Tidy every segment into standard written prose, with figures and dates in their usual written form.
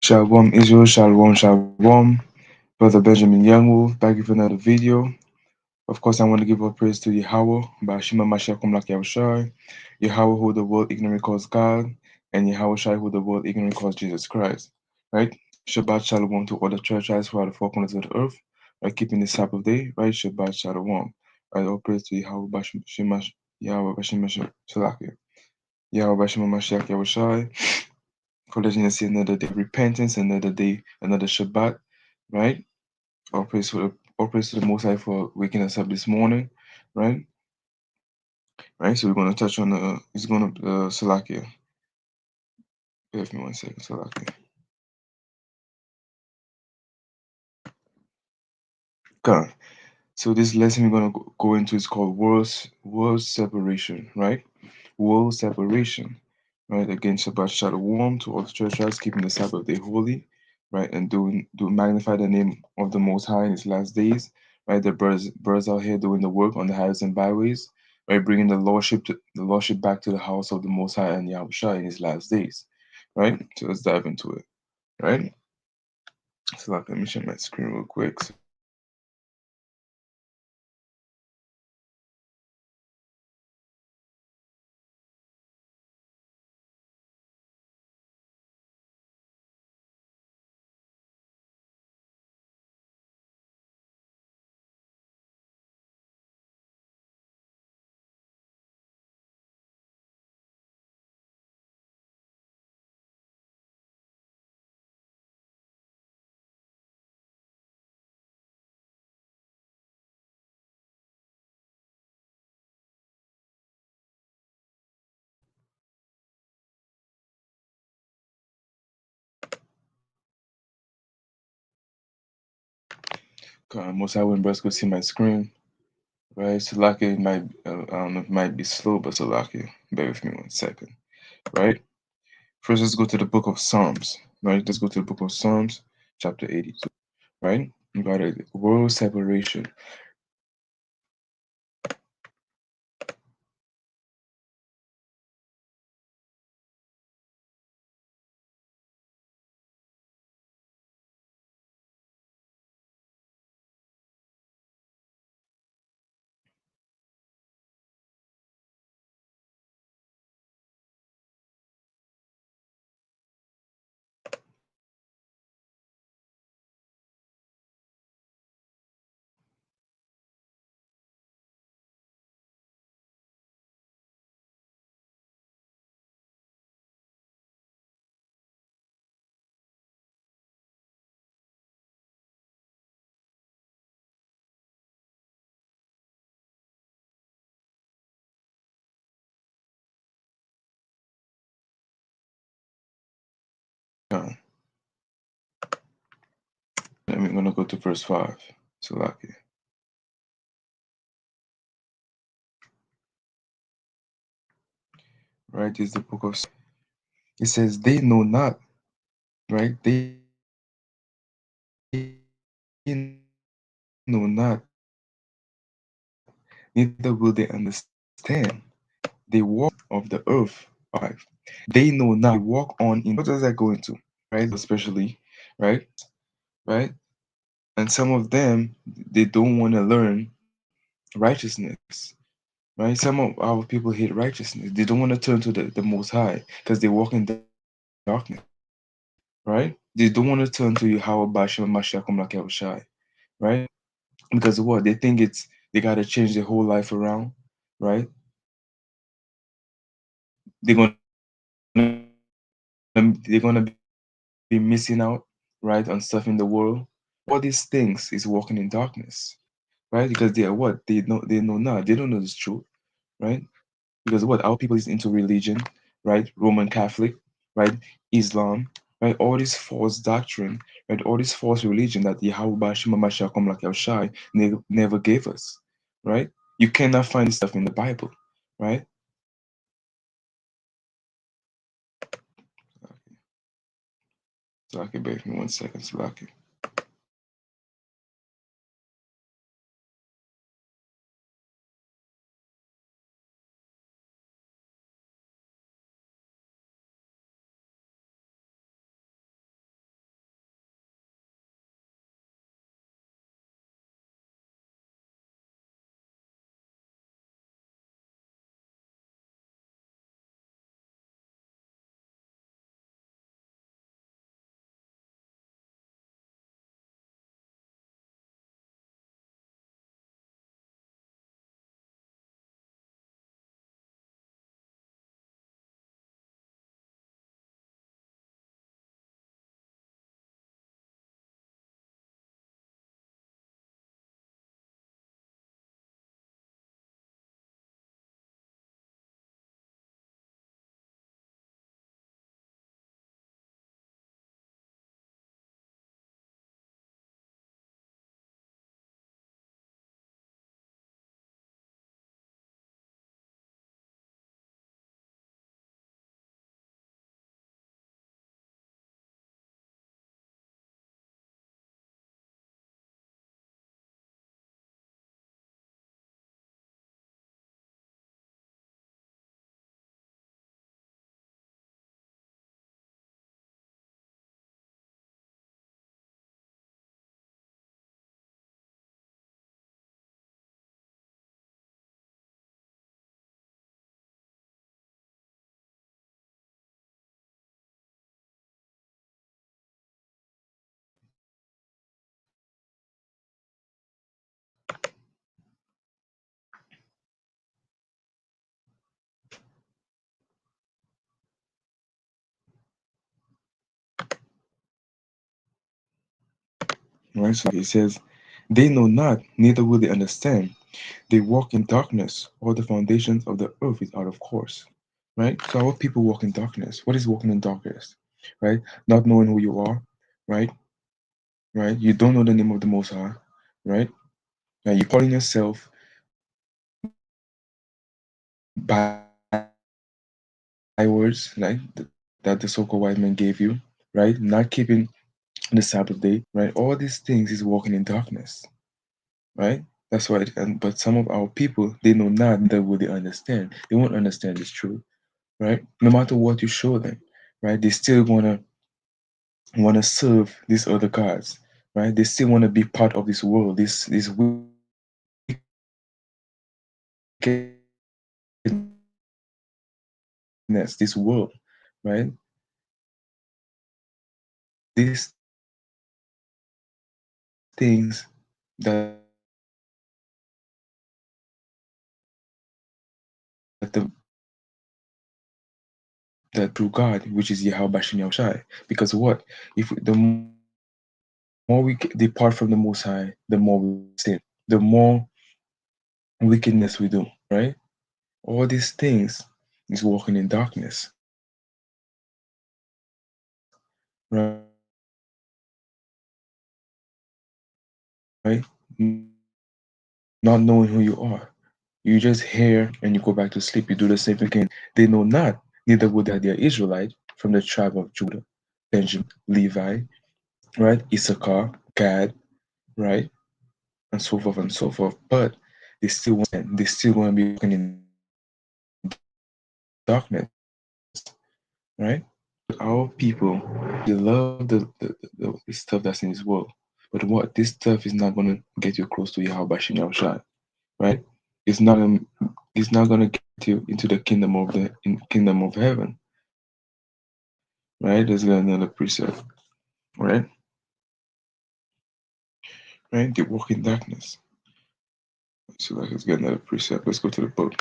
Shalom Israel, Shalom, Shalom. Brother Benjamin Youngwolf, back with another video. Of course, I want to give all praise to Yahweh, Bashima Mashiach Kumlak Yahushai, Yahweh who the world ignorantly calls God, and Yahweh Shai who the world ignorantly calls Jesus Christ. Right? Shabbat Shalom to all the churches who are the four corners of the earth, right? Keeping the Sabbath day, right? Shabbat Shalom. Right? All praise to Yahweh Bashima Yahweh Bashima Shalaki. Yahweh Bashima Mashiach Yahushai. For letting us see another day of repentance, another day, another Shabbat, right? All praise to the Most High for waking us up this morning, right? Right. So we're going to touch on it's going to Salakia. Give me 1 second, Salakia. Okay. So this lesson we're going to go into is called world separation, right? World separation, right? Again, Shabbat Shalom to all the churches keeping the Sabbath day holy, right? And do magnify the name of the Most High in His last days, right? The birds out here doing the work on the highways and byways, right? Bringing the lordship back to the house of the Most High and Yahushua in His last days, right? So let's dive into it, right? So like, let me share my screen real quick. Most High when brothers could see my screen. Right, Salaki might, I don't know if it might be slow, but Salaki, bear with me 1 second. Right, first let's go to the book of Psalms. Right, let's go to the book of Psalms, chapter 82. Right, we got a world separation. Uh, and we're gonna go to verse 5. Salaki. Right, this is the book of. It says they know not. Right, they know not. Neither will they understand. They walk of the earth. Five. They know not. They walk on in. What does that go into? Right, especially, right, right. And some of them they don't want to learn righteousness, right? Some of our people hate righteousness. They don't want to turn to the Most High because they walk in darkness, right? They don't want to turn to Yahweh Bashim Mashiach Kumlak Yahushai, right? Because of what? They think they got to change their whole life around, right? They're gonna they're gonna be missing out, right, on stuff in the world. All these things is walking in darkness, right? Because they are what? They know not. They don't know the truth, right? Because what our people is into religion, right? Roman Catholic, right? Islam, right? All this false doctrine, right? All this false religion that Yahweh Shema Mashiach Komlak Yahushai never gave us, right? You cannot find this stuff in the Bible, right? Slaki, bear with me 1 second, Slaki. Right? So it says, they know not, neither will they understand. They walk in darkness. All the foundations of the earth is out of course. Right? So our people walk in darkness. What is walking in darkness? Right? Not knowing who you are. Right? Right? You don't know the name of the Most High. Right? Now you're calling yourself bywords, like that the so-called white man gave you. Right? Not keeping the Sabbath day. Right? All these things is walking in darkness. Right? That's why, but some of our people, they know not, neither will they understand. They won't understand this truth, right? No matter what you show them, right? They still wanna serve these other gods, right? They still wanna be part of this world, this wickedness, this world, right? These things that true God, which is Yahweh Bashem Yahushai. Because what? If the more we depart from the Most High, the more we sin, the more wickedness we do, right? All these things is walking in darkness, right? Not knowing who you are. You just hear and you go back to sleep. You do the same thing, right? You just hear and you go back to sleep. You do the same thing again. They know not, neither would they understand that they are Israelite from the tribe of Judah, Benjamin, Levi, right? Issachar, Gad, right? And so forth and so forth. But they still want to be walking in darkness, right? But our people, they love the stuff that's in this world. But what? This stuff is not going to get you close to Yahweh Bashim Yahushai, right? It's not gonna it's not gonna get you into the kingdom of heaven, right? Let's get another precept, right? Right? They walk in darkness. So like, let's get another precept. Let's go to the book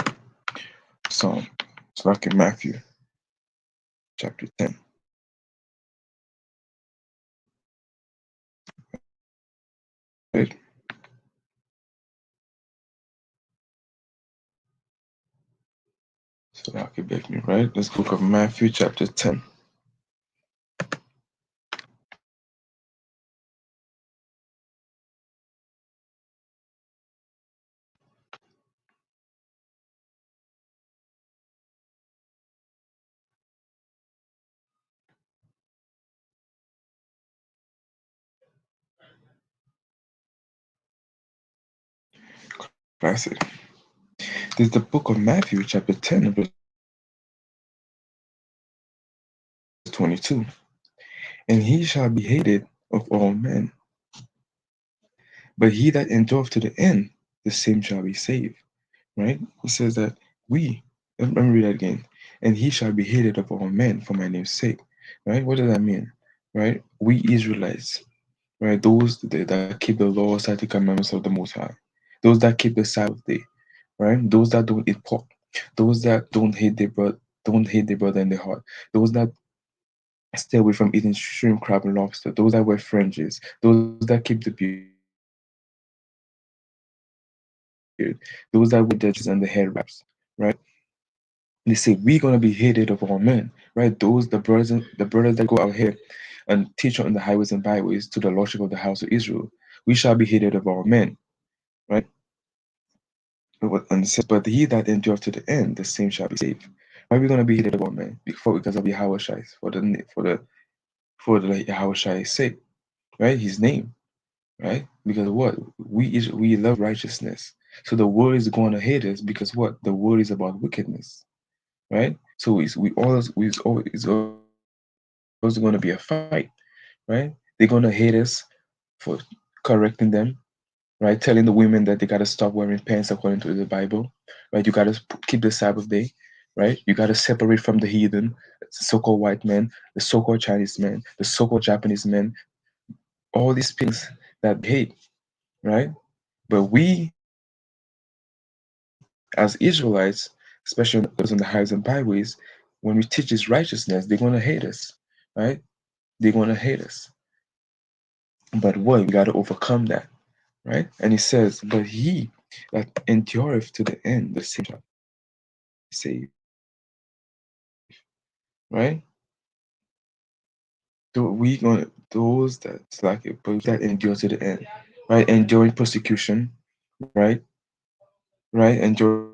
Psalm. So like in Matthew chapter 10, right? So that could beg me, right? Let's book of Matthew chapter 10. Classic. This is the book of Matthew chapter 10 and verse 22. And he shall be hated of all men. But he that endureth to the end, the same shall be saved. Right? He says that we, let me read that again. And he shall be hated of all men for my name's sake. Right? What does that mean? Right? We Israelites, right? Those that keep the law, statute, commandments of the Most High. Those that keep the Sabbath day, right? Those that don't eat pork. Those that don't hate their brother in their heart. Those that stay away from eating shrimp, crab, and lobster. Those that wear fringes. Those that keep the beard. Those that wear the dresses and the hair wraps, right? They say we're gonna be hated of all men, right? Those the brothers that go out here and teach on the highways and byways to the lordship of the house of Israel. We shall be hated of all men, right? And it says, but he that endureth to the end, the same shall be saved. Why are we gonna be hated of all men? Because of Yahweh for the Yahweh's sake, right? His name, right? Because what? We love righteousness. So the world is going to hate us because what? The world is about wickedness, right? So it's always going to be a fight, right? They're going to hate us for correcting them, right? Telling the women that they got to stop wearing pants according to the Bible, right? You got to keep the Sabbath day, right? You got to separate from the heathen, the so-called white men, the so-called Chinese men, the so-called Japanese men, all these things that they hate, right? But we, as Israelites, especially those on the highways and byways, when we teach this righteousness, they're gonna hate us, right? They're gonna hate us. But what? We got to overcome that, right? And he says, but he that endureth to the end, the same shall be saved, right? Those that's like it, but that endure to the end, right? Enduring persecution, right? Right? Enduring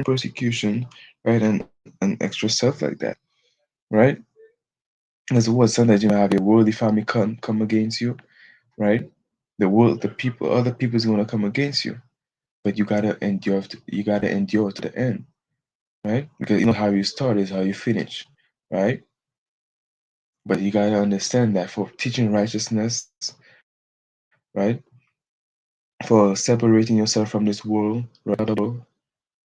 persecution, right? And extra stuff like that, right? As what sometimes you might have your worldly family come against you, right? The people, other people's gonna come against you, but you gotta endure to the end, right? Because how you start is how you finish, right? But you gotta understand that for teaching righteousness, right? For separating yourself from this world,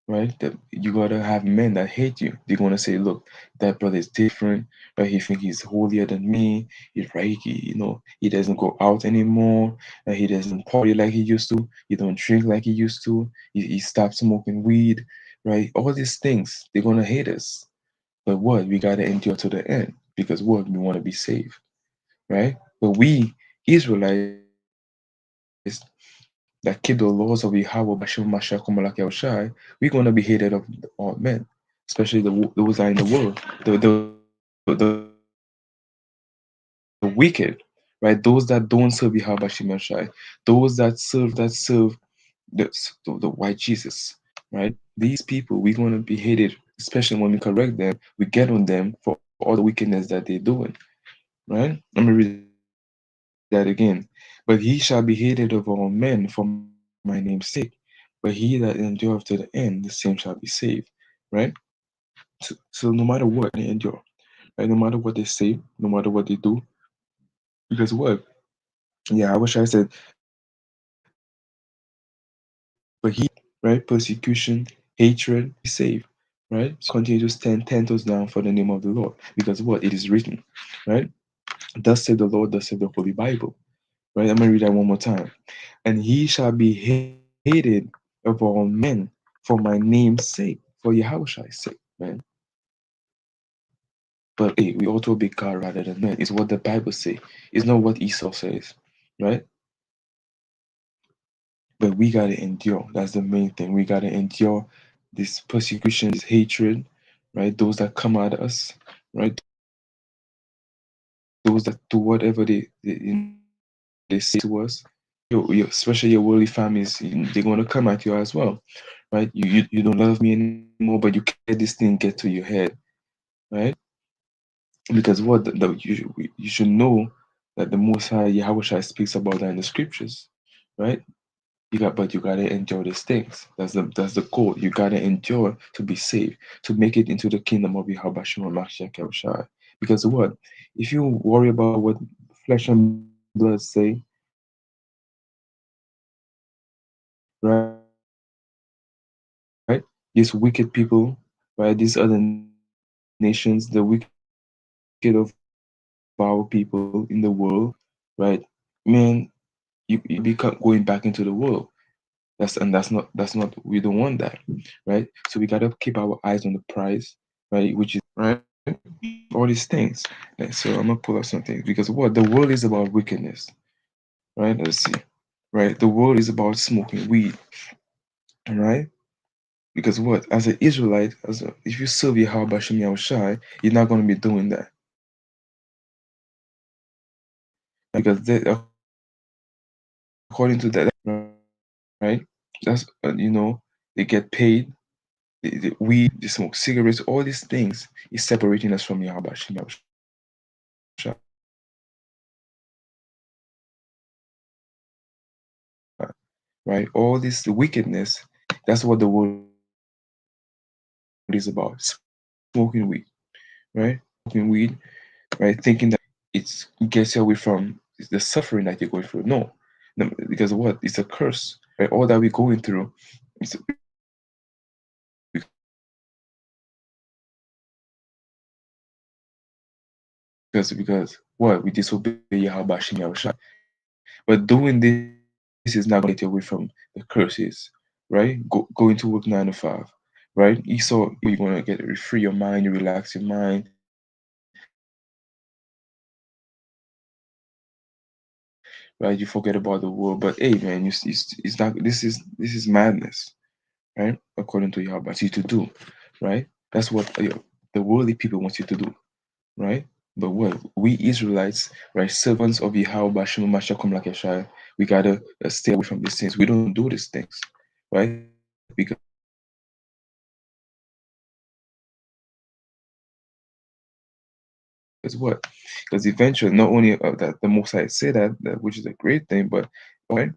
right? That you gotta have men that hate you. They're gonna say, "Look, that brother is different. Right? He think he's holier than me. He's right. He doesn't go out anymore. He doesn't party like he used to. He don't drink like he used to. He stopped smoking weed. Right? All these things, they're gonna hate us. But what? We gotta endure to the end because what? We want to be saved, right? But we Israelites that keep the laws of Yahweh Bashim Mashiach Kumalak Yahushai, we're gonna be hated of all men, especially those that are in the world, the wicked, right? Those that don't serve Yahweh Bashim Yahshai, those that serve the white Jesus, right? These people, we're gonna be hated, especially when we correct them, we get on them for all the wickedness that they're doing, right? Let me read that again. But he shall be hated of all men for my name's sake. But he that endureth to the end, the same shall be saved, right? So no matter what, they endure, right? No matter what they say, no matter what they do, because what? Yeah, I wish I said, but he, right? Persecution, hatred, we shall be saved, right? So we gotta continue to stand 10 toes down for the name of the Lord, because what? It is written, right? Thus said the Lord, thus said the Holy Bible, right? I'm gonna read that one more time. And he shall be hated of all men for my name's sake, for Yahushua's sake, man. But hey, we ought to obey God rather than men. It's what the Bible say. It's not what Esau says, right? But we gotta endure. That's the main thing. We gotta endure this persecution, this hatred, right? Those that come at us, right? Those that do whatever they say to us, right? Especially your worldly families, they're gonna come at you as well, right? You don't love me anymore, but you can't let this thing get to your head, right? Because what you should know that the Most High Yahweh speaks about that in the scriptures, right? You gotta endure these things. That's the goal. You gotta endure to be saved, to make it into the kingdom of Yahweh Shema Mashiach Yahushua. Because what? If you worry about what flesh and blood say, right? These wicked people, right? These other nations, the wicked of our people in the world, right? Man, you be going back into the world, right? You be going back into the world. That's not we don't want that, right? So we gotta keep our eyes on the prize, right? Which is right. All these things. Right, so I'm gonna pull up something because what the world is about wickedness, right? Let's see. Right, the world is about smoking weed, right? Because what as an Israelite, if you serve Yahweh Bashim Yahushai, you're not gonna be doing that, right? Because according to that, right? That's they get paid. The weed, they smoke cigarettes, all these things is separating us from Yahweh Bashim Yahushai, right? All this wickedness, that's what the world is about. Smoking weed, right? Thinking that it's gets you away from the curses, right? Go into work 9 to 5, right? It's the suffering that you're going through. No, because what? It's a curse, right? All that we're going through is because what? We disobey Yahweh Bashim Yahushai. But doing this is not going to get you away from the curses, right? Going to work 9 to 5, right? You're gonna get free your mind, you relax your mind, you get to enjoy your family, right? You forget about the world. But hey, man, it's not. This is madness, right? According to Yahweh, you to do, right? That's what the worldly people want you to do, right? But what we Israelites, right, servants of Yahweh, Shema Mashiach, like Yeshua, we gotta stay away from these things. We don't do these things, right? Because what? Because eventually, not only not only that the Most High say that, which is a great thing, but right,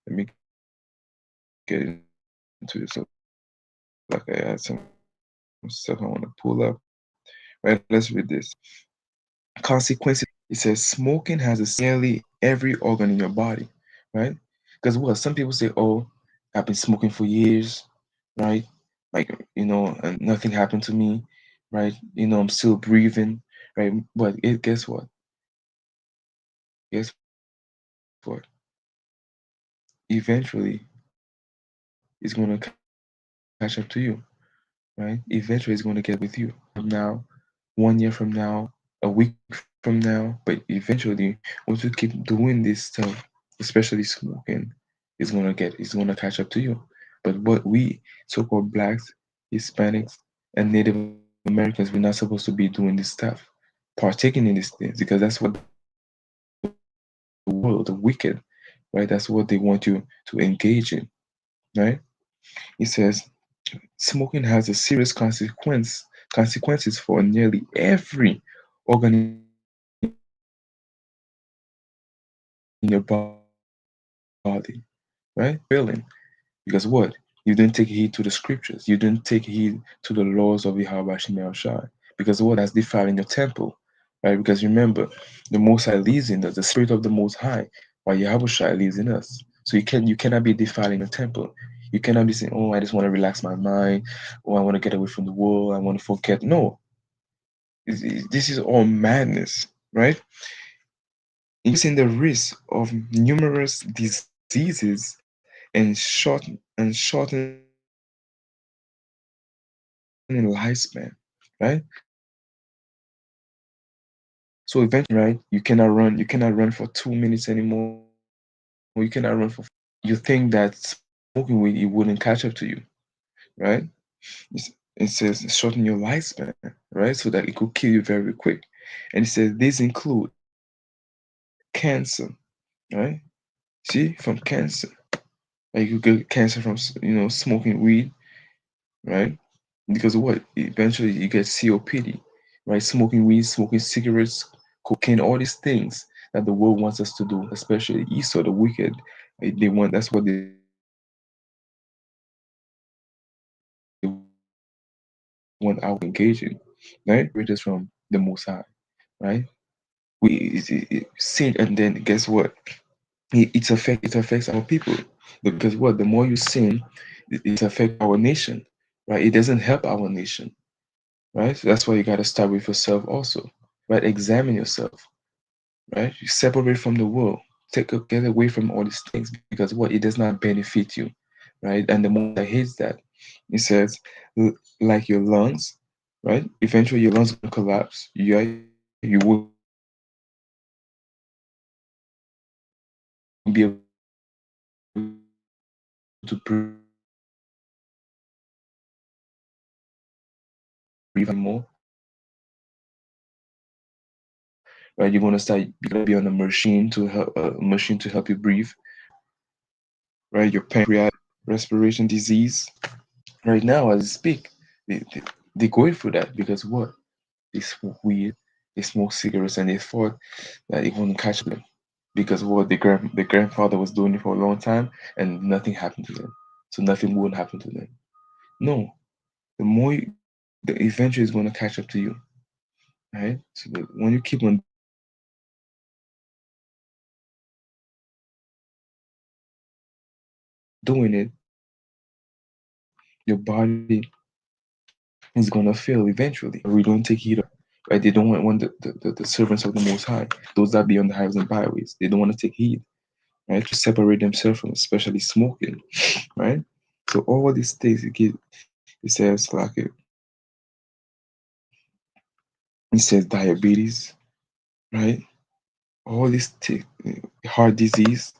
let me get into this. So, like I had some stuff I want to pull up. Right, let's read this. Consequences. It says smoking has a serious nearly every organ in your body, right? Because what some people say, oh, I've been smoking for years, right? Like and nothing happened to me, right? I'm still breathing, right? But guess what? Guess what? Eventually, it's gonna catch up to you, right? Eventually, it's gonna get with you. From now, 1 year from now, a week from now, but eventually, once you keep doing this stuff, especially smoking, it's gonna catch up to you. But what we so-called blacks, Hispanics, and Native Americans, we're not supposed to be doing this stuff, partaking in these things, because that's what the world, the wicked, right? That's what they want you to engage in, right? It says smoking has a serious consequences for nearly every organ in your body, right? Because what? You don't take heed to the scriptures. You don't take heed to the word, right? Failing because what? You didn't take heed to the scriptures. You didn't take heed to the laws of Yahweh Shemel Shai. Because what? That's defiling your temple, right? Because remember, the Most High lives in us, the Spirit of the Most High, while Yahweh Shai lives in us. So you cannot be defiling the temple. You cannot be saying, "Oh, I just want to relax my mind. Oh, I want to get away from the world. I want to forget." No, this is all madness, right? Increasing the risk of numerous diseases and shortening lifespan, right? So eventually, right, you cannot run. You cannot run for 2 minutes anymore. You cannot run for 5 minutes. You cannot run for 5 minutes. You think that smoking weed it wouldn't catch up to you, right? It says shorten your lifespan, right? So that it could kill you very quick. And it says these include cancer, right? See, from cancer. Like you get cancer from smoking weed, right? Because of what? Eventually you get COPD, right? Smoking weed, smoking cigarettes, cocaine, all these things that the world wants us to do, especially Esau, the wicked. They want that's what they want our engaging, right? They want our engaging, right? Separate us from the Most High, right? Sin, and then guess what? It affects our people because what? The more you sin, it affects our nation, right? It doesn't help our nation, right? So that's why you got to start with yourself also, right? Examine yourself, right? You separate from the world, get away from all these things because what? It does not benefit you, right? And the most I hates that. It says, like your lungs, right? Eventually your lungs gonna collapse. You won't be able to breathe anymore. Right? You gotta be on a machine to help you breathe, right? Your pancreatic respiration disease. Right now, as I speak, they're going through that because what? They smoke weed, they smoke cigarettes, and they thought that it wouldn't catch them because what the grandfather was doing it for a long time and nothing happened to them, so nothing wouldn't happen to them. No, the eventually is going to catch up to you, right? So when you keep on doing it, your body is gonna fail eventually. That's why we don't take heed of it, right? They don't want the servants of the Most High, those that be on the highways and byways. They don't want to take heed, right? To separate themselves from, especially smoking, right? So all these things it says like it says diabetes, right? all this heart disease,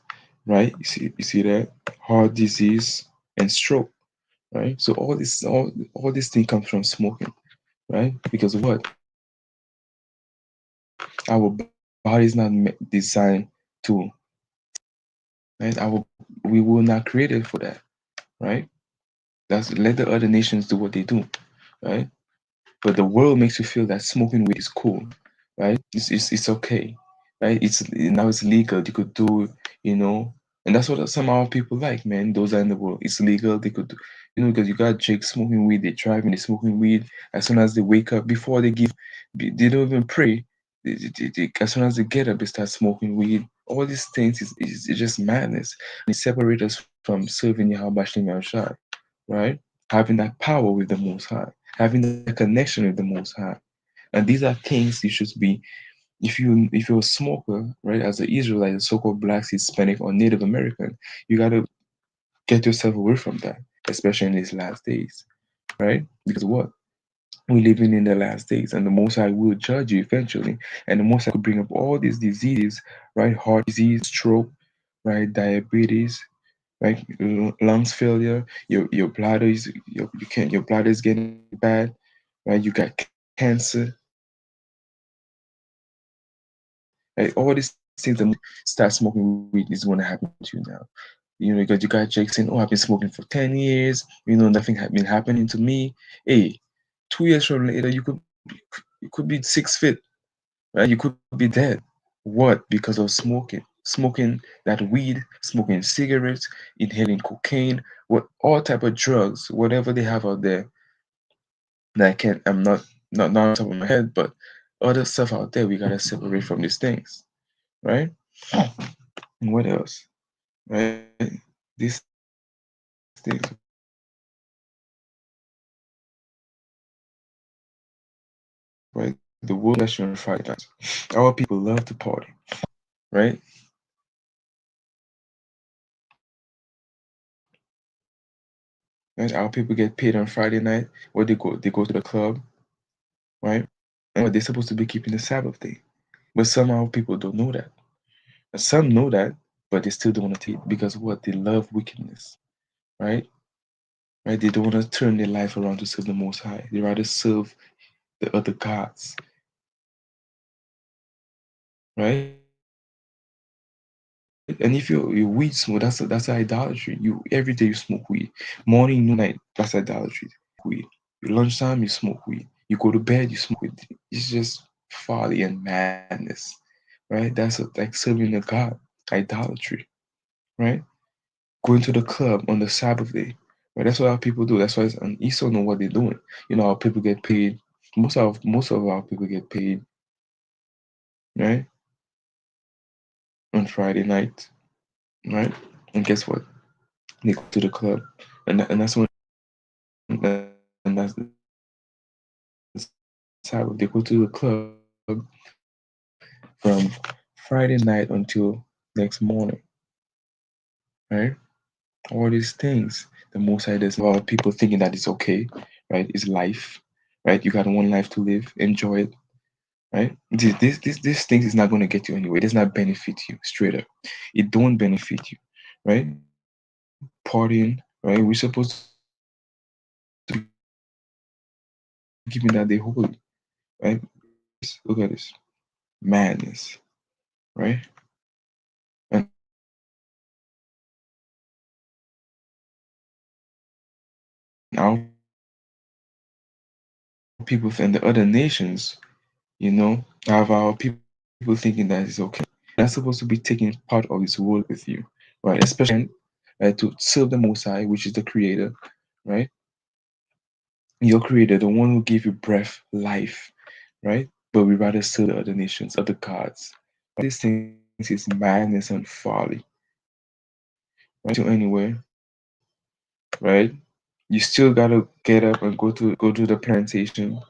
right? You see that heart disease and stroke, right? So all this thing comes from smoking, right? Because of what? Our body is not designed to, right? We were not created for that, right? That's let the other nations do what they do, right? But the world makes you feel that smoking weed is cool, right? It's okay, right? It's now it's legal. You could do, you know, and that's what some of our people like, man. Those are in the world. It's legal. They could do, because you got Jake smoking weed. They driving. They smoking weed. As soon as they wake up, before they give, they don't even pray. As soon as they get up, they start smoking weed. All these things is just madness. And it separates us from serving Yahweh Shem Yahushai, right? Having that power with the Most High, having that connection with the Most High. And these are things you should be, if you're a smoker, right, as an Israelite, a so-called blacks, Hispanic, or Native American, you gotta get yourself away from that, especially in these last days, right? Because what? We're living in the last days, and the Most High will judge you eventually. And the Most High could bring up all these diseases, right? Heart disease, stroke, right? Diabetes, right? Lungs failure, your bladder is your bladder is getting bad, right? You got cancer, right? All these things that start smoking weed is going to happen to you now. Because you got Jake saying, "Oh, I've been smoking for 10 years. Nothing had been happening to me." Hey, 2 years from later, you could be 6 feet, right? You could be dead. What? Because of smoking that weed, smoking cigarettes, inhaling cocaine, all type of drugs, whatever they have out there. And I can't. I'm not on top of my head, but other stuff out there, we gotta separate from these things, right? And what else, right? These things, right? The world is on Friday nights. Our people love to party, right? Right? Our people get paid on Friday night. Where they go to the club, right? And they're supposed to be keeping the Sabbath day. But somehow people don't know that. And some know that, but they still don't want to take it because what? They love wickedness, right? Right? They don't want to turn their life around to serve the Most High. They rather serve the other gods, right? And if you weed smoke, that's idolatry. You every day you smoke weed, morning, noon, night. That's idolatry. Weed. Lunchtime you smoke weed. You go to bed you smoke weed. It's just folly and madness, right? That's like serving a god, idolatry, right? Going to the club on the Sabbath day, right? That's what our people do. That's why and Esau know what they're doing. Our people get paid. Most of our people get paid, right, on Friday night, right? And guess what? They go to the club, and that's when and that's the Sabbath. They go to the club from Friday night until next morning, right? All these things, the Most High does. A lot of people thinking that it's okay, right? It's life, right? You got one life to live, enjoy it, right? This things is not going to get you anywhere. It does not benefit you straight up. It don't benefit you, right? Partying, right? We're supposed to be keeping that day holy, right? Look at this, look at this madness, right? And our people in the other nations, have our people thinking that it's okay. That's supposed to be taking part of this world with you, right? Especially to serve the Most High, which is the Creator, right? Your Creator, the one who gave you breath, life, right? But we rather serve the other nations, other gods. These things is madness and folly, right? To anywhere, right? You still gotta get up and go to the plantation,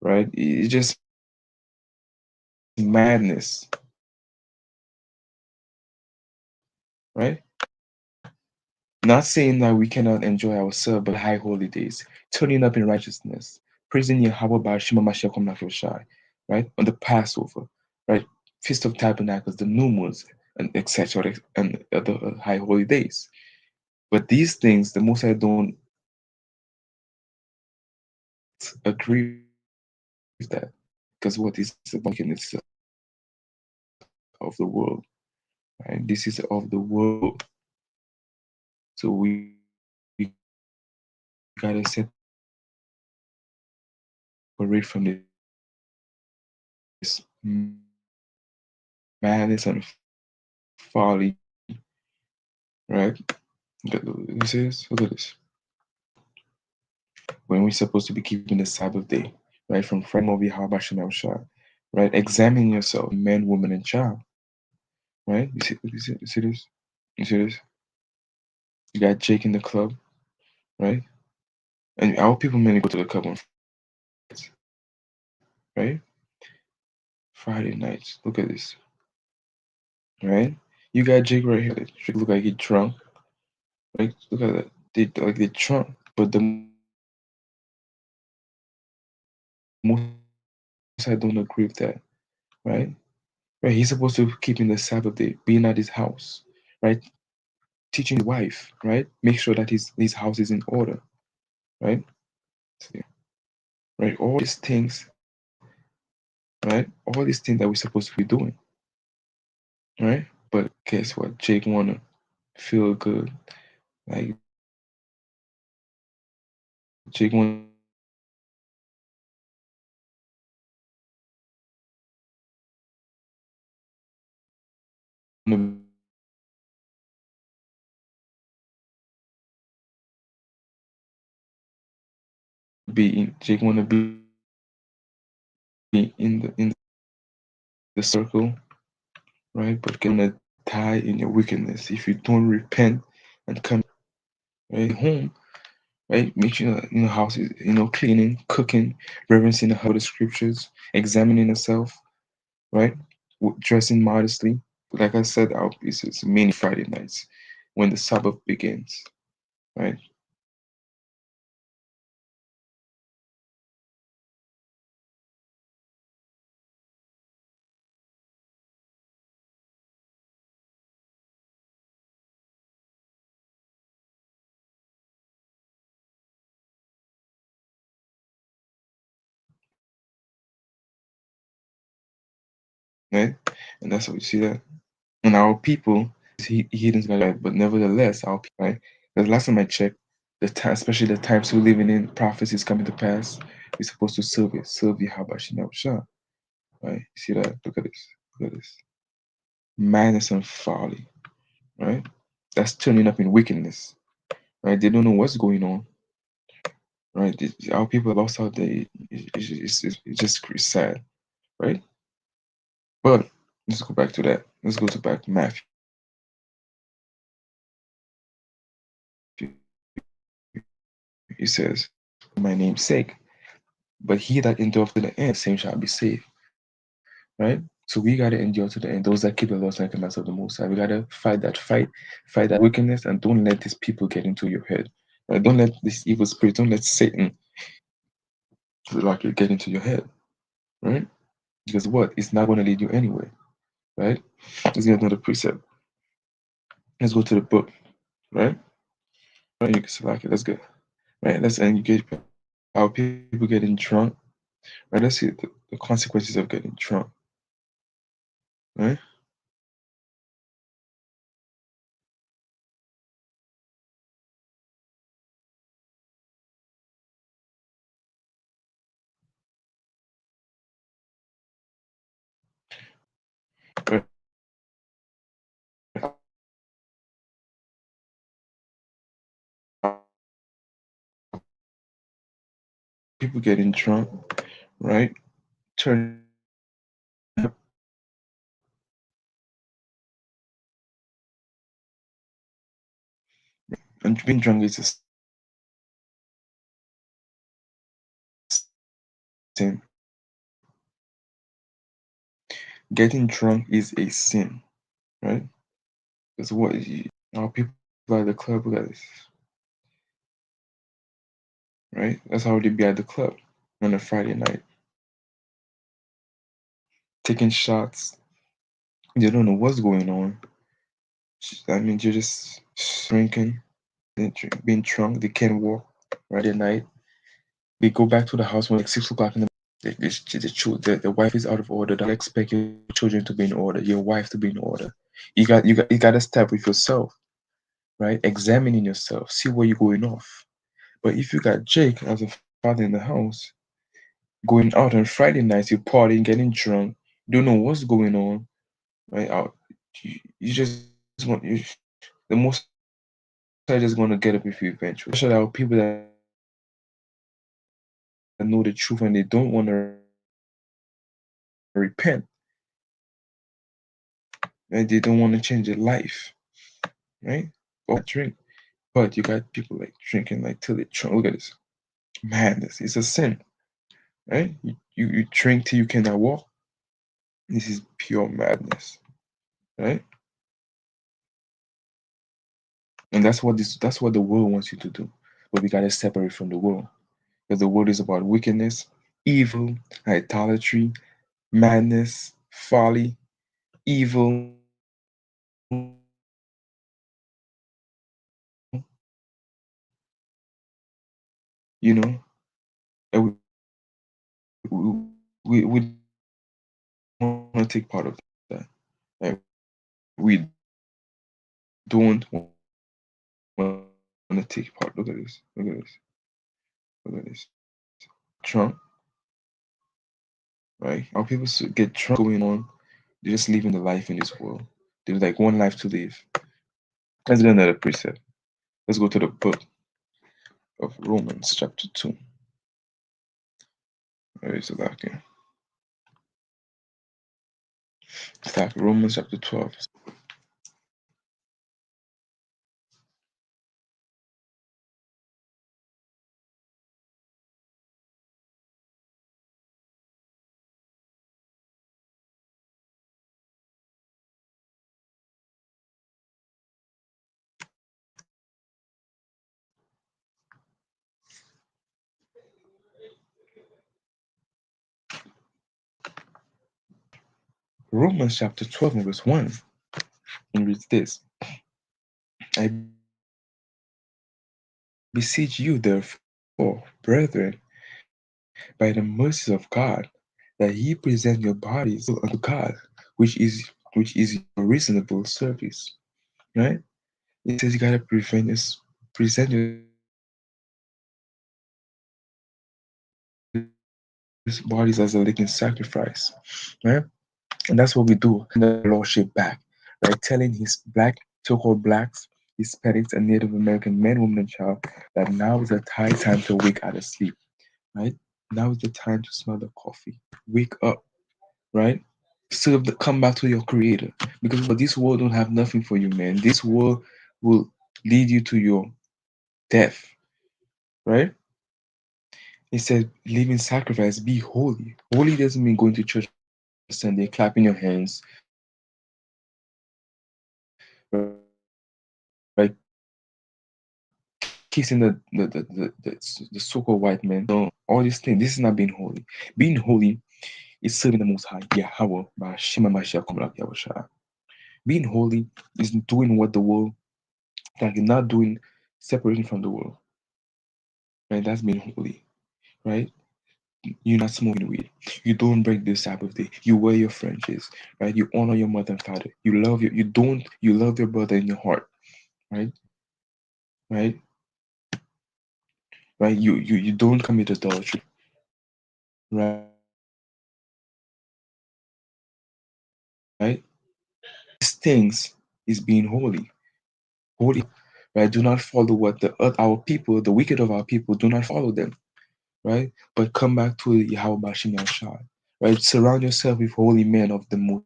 right? It's just madness, right? Not saying that we cannot enjoy ourselves, but high holidays, turning up in righteousness, praising Yahweh by Shema Mashiach Kom Shai, right? On the Passover, right? Feast of Tabernacles, the new moons, and etc. and other high holy days. But these things, the Most High don't agree with that, because what is about wickedness of the world, right? This is of the world, so we gotta separate from this madness and folly, right? This is look at this. When we're supposed to be keeping the Sabbath day, right? From Friday Mobi Habashim Shah, right? Examine yourself, man, woman, and child, right? You see this? You see this? You got Jake in the club, right? And our people mainly go to the club on Fridays, right? Friday nights. Look at this, right? You got Jake right here. Jake look like he drunk, right? Look at that. They drunk, but the most I don't agree with that, right? Right, he's supposed to keep in the Sabbath day, being at his house, right? Teaching his wife, right? Make sure that his house is in order, right? See, right? All these things, right? All these things that we're supposed to be doing, right? But guess what? Jake wanna feel good, like Jake wanna Jake wanna be in the circle, right? But gonna die in your wickedness if you don't repent and come right home, right? Make sure house is cleaning, cooking, reverencing the scriptures, examining yourself, right? Dressing modestly. Like I said, our pieces many Friday nights when the Sabbath begins, right? Right? And that's what you see that. And our people, heathens got right, but nevertheless, our people, right? The last time I checked, the time, especially the times we're living in, prophecy is coming to pass. We're supposed to serve Yahweh Shah, right? You see that? Look at this. Look at this. Madness and folly, right? That's turning up in wickedness, right? They don't know what's going on, right? Our people lost out there. It's just sad, right? But let's go back to that. Let's go to back to Matthew. He says, "For my name's sake, but he that endureth to the end, same shall be saved." Right? So we gotta endure to the end. Those that keep the laws and commandments of the Most High, we gotta fight that wickedness, and don't let these people get into your head. Right? Don't let this evil spirit, don't let Satan like get into your head. Right? Because what? It's not gonna lead you anywhere. Right? Let's get another precept. Let's go to the book. Right? Right? You can select it. Let's go. Right? Let's and you get our people getting drunk. Right? Let's see the consequences of getting drunk. Right? Right? People getting drunk, right? Turn up and being drunk is a sin. Getting drunk is a sin, right? Because our people at the club, guys, right? That's how they be at the club on a Friday night, taking shots, They don't know what's going on. I mean, you're just drinking, being drunk. They can't walk right at night. They go back to the house when like 6 o'clock in the the wife is out of order. Don't expect your children to be in order, your wife to be in order. You got to start with yourself, right? Examining yourself, see where you're going off. But if you got Jake as a father in the house, going out on Friday nights, you're partying, getting drunk, you don't know what's going on, right? You just the most I just going to get up with you eventually. Especially our people that know the truth and they don't want to repent, right? They don't want to change their life, right? They don't want to change their life, right? All because of that drink. But you got people like drinking like till they drunk. Look at this madness. It's a sin, right? You drink till you cannot walk. This is pure madness, right? And that's what the world wants you to do. But we gotta separate from the world. Because the world is about wickedness, evil, idolatry, madness, folly, evil, you know, and we don't want to take part of that. Like, we don't want to take part. Look at this. Look at this. Look at this. Trump, right? Our people get drunk going on. They're just living the life in this world. There's like one life to live. Let's get another precept. Let's go to the book of Romans, chapter 2. Where is it like here? It's like Romans chapter 12. Romans chapter 12 and verse 1. And reads this. I beseech you, therefore, brethren, by the mercies of God, that ye present your bodies a living sacrifice, holy, acceptable unto God, which is your reasonable service. Right? It says you gotta present your bodies as a living sacrifice. Right? And that's what we do. And that's what we do. Kind of lordship back, right? Telling his black, so-called blacks, Hispanics, and Native American men, women, and child that now is the time to wake out of sleep, right? Now is the time to smell the coffee. Wake up, right? Come back to your creator. Because remember, this world don't have nothing for you, man. This world will lead you to your death, right? It said, living sacrifice, be holy. Holy doesn't mean going to church on Sunday, clapping your hands, right? Kissing the so-called white man. No, all these things. This is not being holy. Being holy is serving the Most High, Yahweh, Bashima Mashiach, Kumlak Yahushua. Being holy is doing what the world, like not doing, separating from the world, right? That's being holy, right? You're not smoking weed. You don't break the Sabbath day. You wear your fringes, right? You honor your mother and father. You love your brother in your heart, right? Right? Right? You don't commit adultery, right? These things is being holy. Holy, right? Do not follow what our people, the wicked of our people, do not follow them, right? But come back to Yahweh Bashim Yashai, right? Surround yourself with holy men of the Most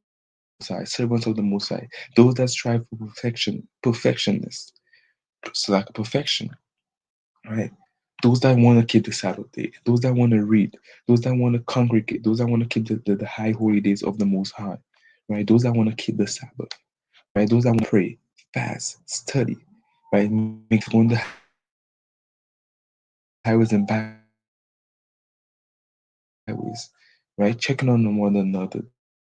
High, servants of the Most High, those that strive for perfectionists, so like perfection, right? Those that want to keep the Sabbath day, those that want to read, those that want to congregate, those that want to keep the high holy days of the Most High, right? Those that want to keep the Sabbath, right? Those that want to pray, fast, study, right? Make sure going the highways and byways, right? Checking on one another.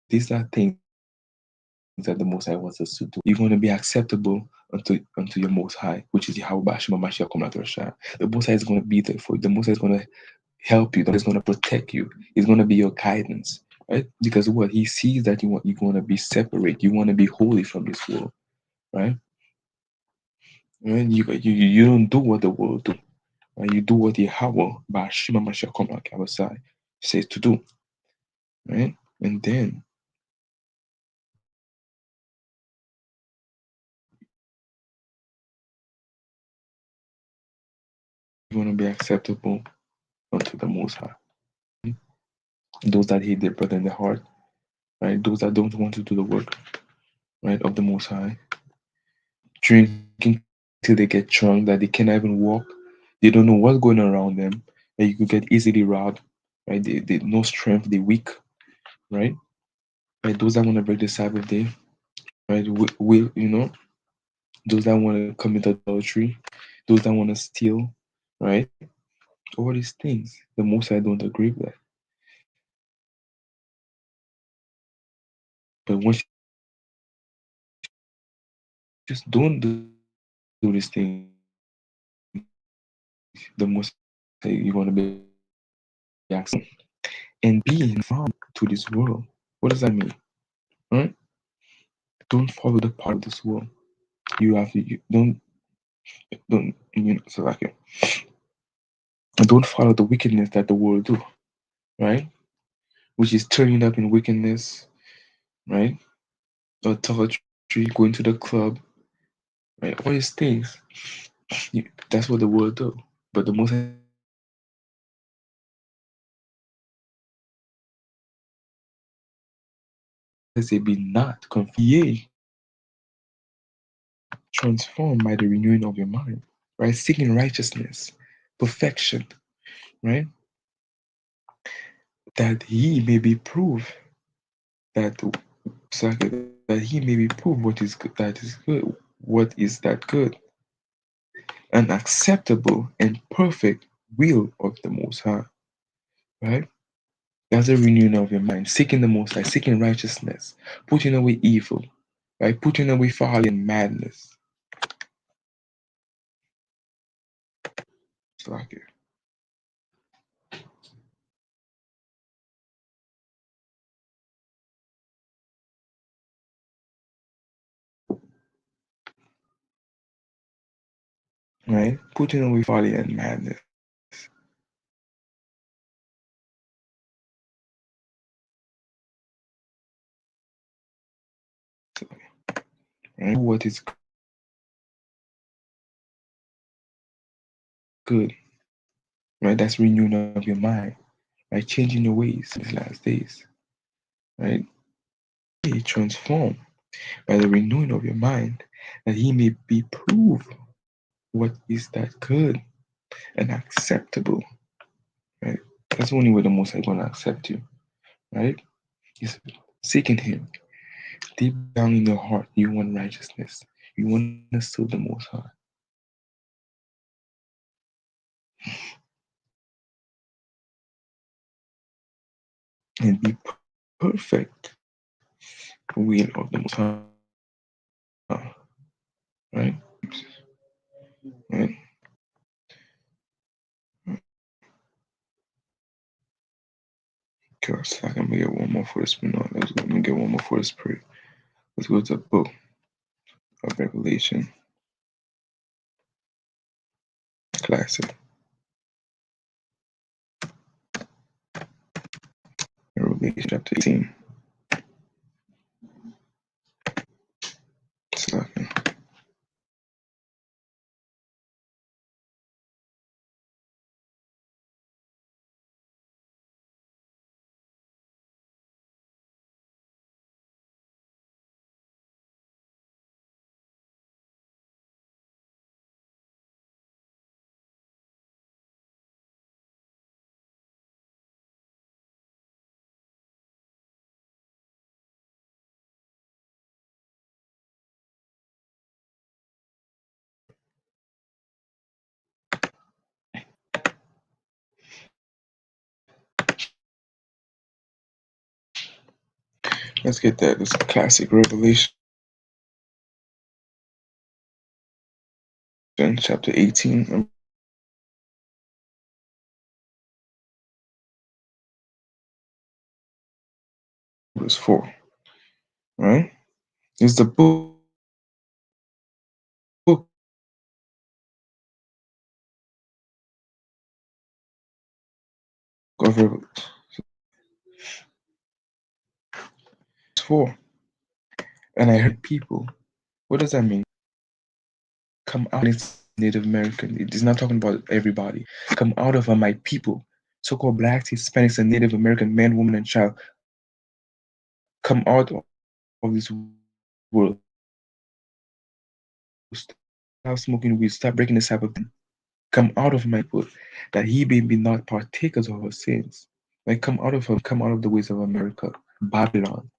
These are things that are being holy, right? These are things that are being holy. that the Most High wants us to do. You're going to be acceptable unto your Most High, which is Yahweh Bashima Mashiach Kum Latorashah. The Most High is going to be there for you. The Most High is going to help you. The Most High is going to protect you. He's going to be your guidance, right? Because what He sees that you're going to be separate. You want to be holy from this world, right? And you don't do what the world do. Right? You do what Yahweh Bashima Mashiach Kum Latorashah says to do, right? And then you're going to be acceptable unto the Most High. Those that hate their brother in the heart, right? Those that don't want to do the work, right, of the Most High, drinking till they get drunk, that they cannot even walk. They don't know what's going on around them. That you could get easily robbed, right? They no strength, they weak, right? Right? Those that want to break the Sabbath day, right? Will those that want to commit adultery, those that want to steal, right? All these things, the Most High don't agree with that. But once you just don't do these things, the Most High, you're going to be accepted and being found to this world. What does that mean? Right? Don't follow the part of this world. You have to don't so like don't follow the wickedness that the world do, right? Which is turning up in wickedness, right? Adultery, going to the club, right? All these things. That's what the world do. But the Most High say, be not confused, transformed by the renewing of your mind, right? Seeking righteousness, perfection, right? That He may be proved that that He may be proved what is good, that is good, what is that good, an acceptable and perfect will of the Most High, right? That's a renewing of your mind, seeking the Most High, seeking righteousness, putting away evil, right? Putting away folly and madness. It's like it, right? Putting away folly and madness. Right? What is good, right? That's renewing of your mind, right? Changing your ways in these last days, right? Be transformed by the renewing of your mind, that He may be proved what is that good and acceptable, right? That's the only way the Most High gonna accept you, right? Is seeking Him deep down in your heart. You want righteousness. You want to serve the Most High and be perfect will of the Most High, right? Right? Because I can get one more for this. No, let's go. Let me get one more for this prayer. Let's go to the book of Revelation, classic. Revelation chapter 18. So, Let's get that. It's a classic Revelation chapter 18 and verse 4. Right? It's the book of Revelation 4. And I heard people. What does that mean? Come out. It's Native American. It is not talking about everybody. Come out of my people. So-called blacks, Hispanics, and Native American man, woman, and child. Come out of this world. Stop smoking weed. Stop breaking the Sabbath. Come out of my people, that he may be not partakers of our sins. Like come out of the ways of America, Babylon,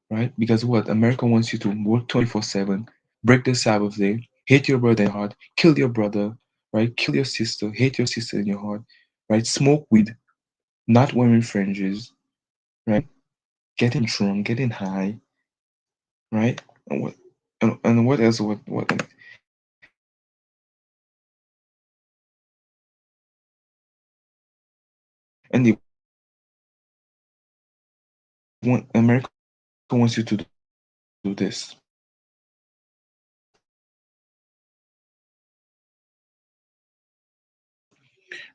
right? Because what America wants you to work 24/7, break the Sabbath day, hate your brother in your heart, kill your brother, right? Kill your sister, hate your sister in your heart, right? Smoke weed, not wearing fringes, right? Getting drunk, getting high, right? And what else? What? And they want America wants you to do this,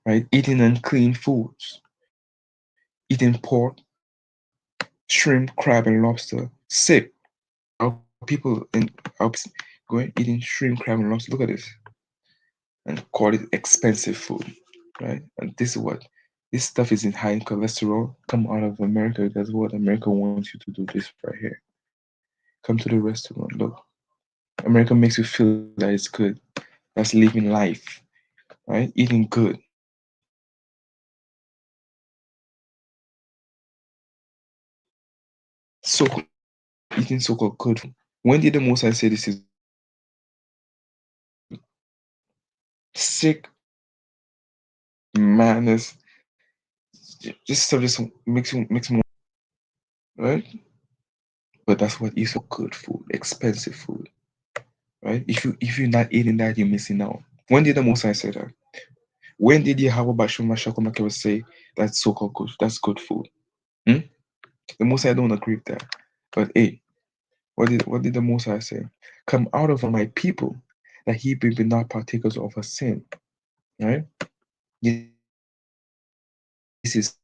right? Eating unclean foods, eating pork, shrimp, crab, and lobster. Sick. Our people in our going eating shrimp, crab, and lobster. Look at this and call it expensive food, right? And this is what this stuff is in high in cholesterol. Come out of America. That's what America wants you to do. This right here. Come to the restaurant. Look, America makes you feel that it's good. That's living life, right? Eating good. So eating so-called good food. When did the Most I say this is sick madness? This stuff just makes me right. But that's what is so good food, expensive food, right? If you're not eating that, you're missing out. When did the Most High say that? When did Yahweh Bashum Mashakumake say that's so-called good? That's good food. Hmm? The Most High don't agree with that. But hey, what did the Most High say? Come out of my people, that he be not partakers of a sin. Right? This is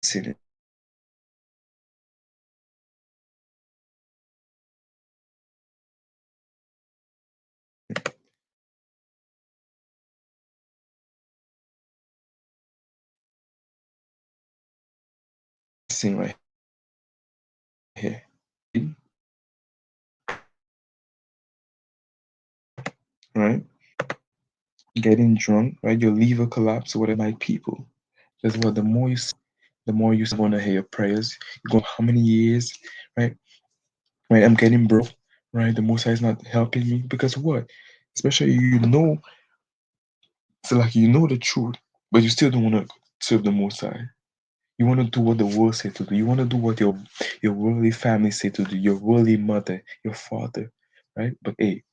sin. Sin right here. Right? Getting drunk, right? Your liver collapse, whatever my people. That's what the more you want to hear your prayers. You go how many years, right? Right, I'm getting broke, right? The Most High is not helping me because what? Especially so like you know the truth, but you still don't want to serve the Most High. You want to do what the world said to do. You want to do what your worldly family said to do. Your worldly mother, your father, right? But hey,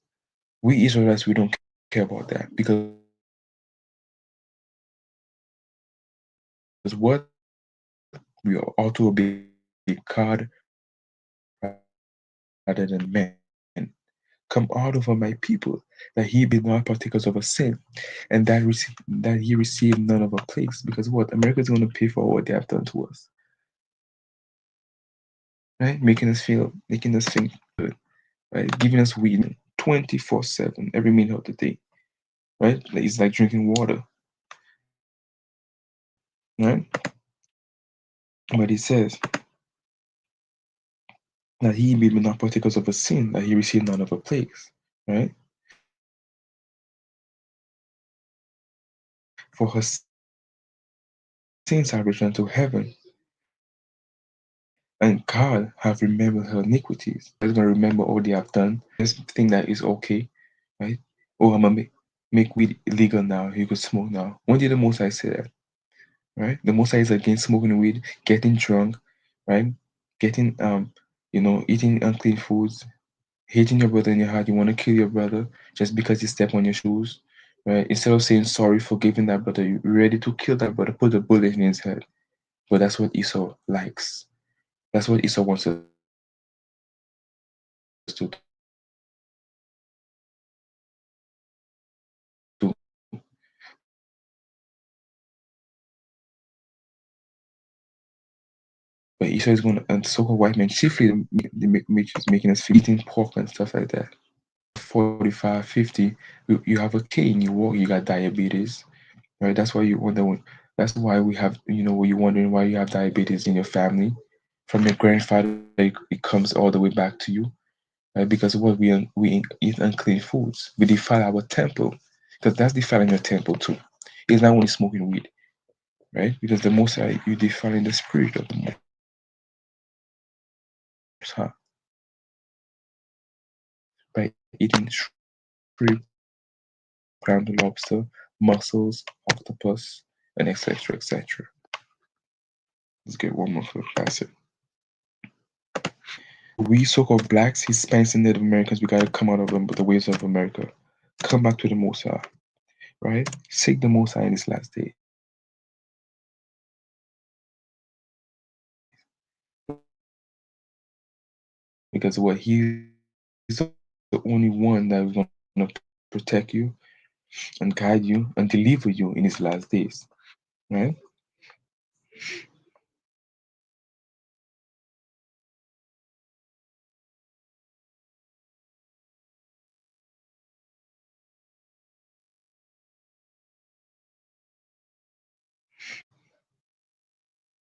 we Israelites we don't care about that because what we ought to obey God rather than men. Come out of my people, that he be not partakers of a sin, and that he received none of our plagues. Because what America is going to pay for what they have done to us, right? Making us think good, right? Giving us weed 24/7, every minute of the day, right? It's like drinking water, right? But it says that he be not partakers of a sin, that he received none of our plagues, right? For her sins have returned to heaven, and God have remembered her iniquities. God's gonna remember all they have done. Just think that is okay, right? Oh, I'm gonna make weed illegal now. You could smoke now. When did the Most High say that? Right? The Most High is against smoking weed, getting drunk, right? Getting eating unclean foods, hating your brother in your heart, you want to kill your brother just because he stepped on your shoes, right? Instead of saying sorry, forgiving that brother, you're ready to kill that brother, put a bullet in his head. But that's what Esau likes. That's what Esau wants us to do. But Esau is going to, and so-called white men, chiefly making us feel eating pork and stuff like that. 45, 50, you have a cane, you walk, you got diabetes, right? That's why you wonder. That's why we have, you're wondering why you have diabetes in your family, from your grandfather. It comes all the way back to you, right? Because what we eat unclean foods, we defile our temple, because that's defiling your temple too. It's not only smoking weed, right? Because the Most High, you defiling the spirit of the Most High by eating shrimp, ground lobster, mussels, octopus, and etc. etc. Let's get one more for the classic. We so-called blacks, Hispanics, and Native Americans, we gotta come out of the ways of America. Come back to the Most High, right? Seek the Most High in this last day. Because what He's the only one that is gonna protect you and guide you and deliver you in His last days, right?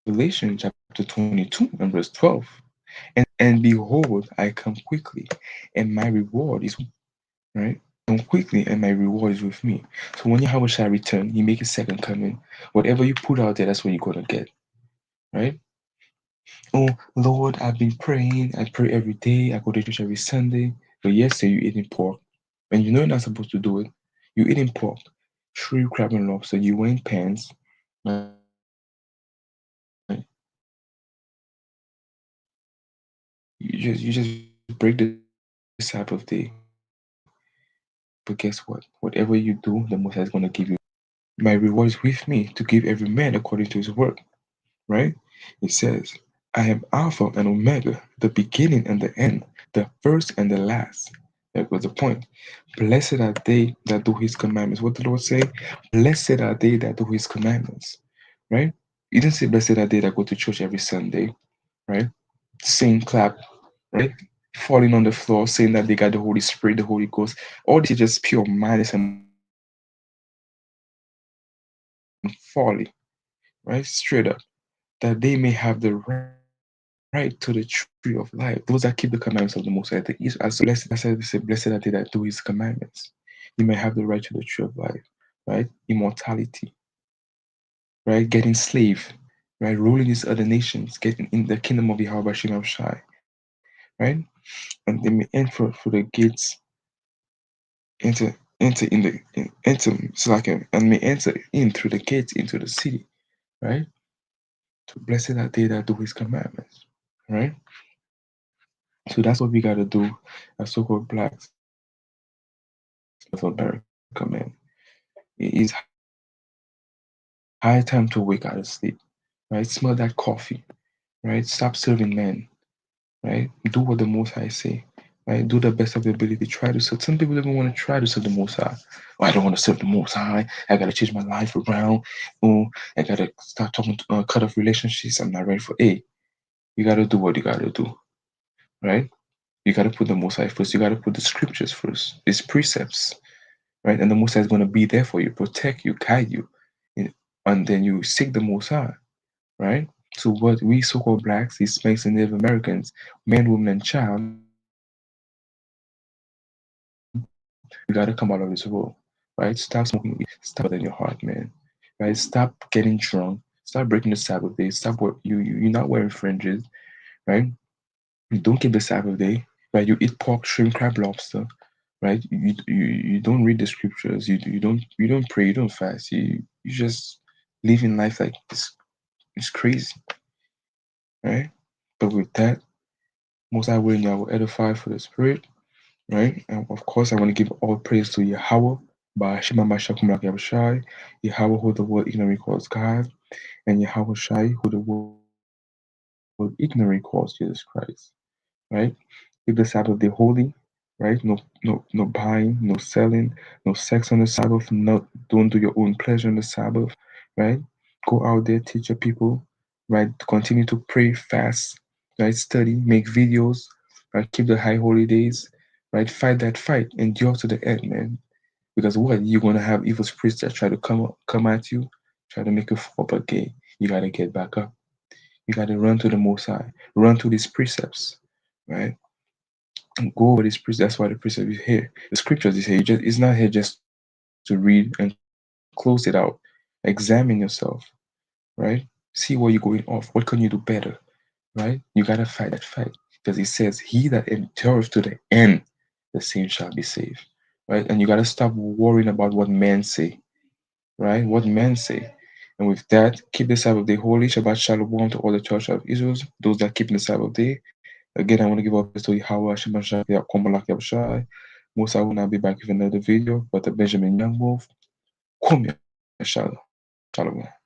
Revelation chapter 22 and verse 12. And behold, I come quickly, and my reward is right? Come quickly, and my reward is with me. So when Yahweh shall return, He make His second coming. Whatever you put out there, that's what you're gonna get, right? Oh Lord, I've been praying. I pray every day. I go to church every Sunday. But yesterday you eating pork, and you know you're not supposed to do it. You eating pork, shrimp, crab, and lobster. You wearing pants, right? You just break the Sabbath day. But guess what? Whatever you do, the Most High is gonna give you. My reward is with me to give every man according to his work. Right? It says, I am Alpha and Omega, the beginning and the end, the first and the last. That was the point. Blessed are they that do His commandments. What did the Lord say? Blessed are they that do His commandments. Right? He didn't say blessed are they that go to church every Sunday. Right? Sing, clap, right? Falling on the floor, saying that they got the Holy Spirit, the Holy Ghost. All this is just pure madness and folly, right? Straight up. That they may have the right to the tree of life. Those that keep the commandments of the Most High. As blessed, as I said, blessed are they that do His commandments. You may have the right to the tree of life, right? Immortality, right? Getting slave, right? Ruling these other nations, getting in the kingdom of Yahweh Shem Shai, right? And they may enter through the gates into so like and may enter in through the gates into the city, right? So blessed are they that do His commandments, right? So that's what we got to do as so-called blacks of America, man. It is high time to wake out of sleep, right? Smell that coffee, right? Stop serving men, right? Do what the Most High say, right? Do the best of your ability. Try to serve. Some people even want to try to serve the Most High. Oh, I don't want to serve the Most High. I got to change my life around. Oh, I got to start talking, cut off relationships. I'm not ready for it. You got to do what you got to do, right? You got to put the Most High first. You got to put the scriptures first, His precepts, right? And the Most High is going to be there for you, protect you, guide you. And then you seek the Most High, right? So what we so-called blacks, Hispanics, and Native Americans, men, women, and child, we gotta come out of this world, right? Stop smoking weed. Stop it in your heart, man. Right? Stop getting drunk. Stop breaking the Sabbath day. Stop what you're not wearing fringes, right? You don't keep the Sabbath day, right? You eat pork, shrimp, crab, lobster, right? You don't read the scriptures. You don't pray. You don't fast. You just living life like it's crazy, right? But with that, most I will and Yahweh edify for the spirit, right? And of course, I want to give all praise to Yahweh, by Shema Mashakum Yahushai, Yahweh who the world ignorantly calls God, and Yahweh Shai who the world ignorantly calls Jesus Christ, right? Keep the Sabbath day holy, right? No buying, no selling, no sex on the Sabbath, don't do your own pleasure on the Sabbath, right? Go out there, teach your people, right? Continue to pray, fast, right? Study, make videos, right? Keep the high holy days, right? Fight that fight, endure to the end, man. Because what you're gonna have evil spirits that try to come at you, try to make you fall, but gay. You gotta get back up. You gotta run to the Most High, run to these precepts, right? Go over these precepts. That's why the precept is here. The scriptures is here. It's not here just to read and close it out. Examine yourself, right? See where you're going off. What can you do better, right? You gotta fight that fight because it says, "He that endureth to the end, the same shall be saved." Right? And you gotta stop worrying about what men say, right? What men say. And with that, keep the Sabbath day holy. Shabbat Shalom to all the church of Israel, those that keep the Sabbath day. Again, I want to give up to Yahweh, Shema Shah, Kombalak Yahushai. Musa will not be back with another video, but the Benjamin Young Wolf. Kum Shalom. Shalom.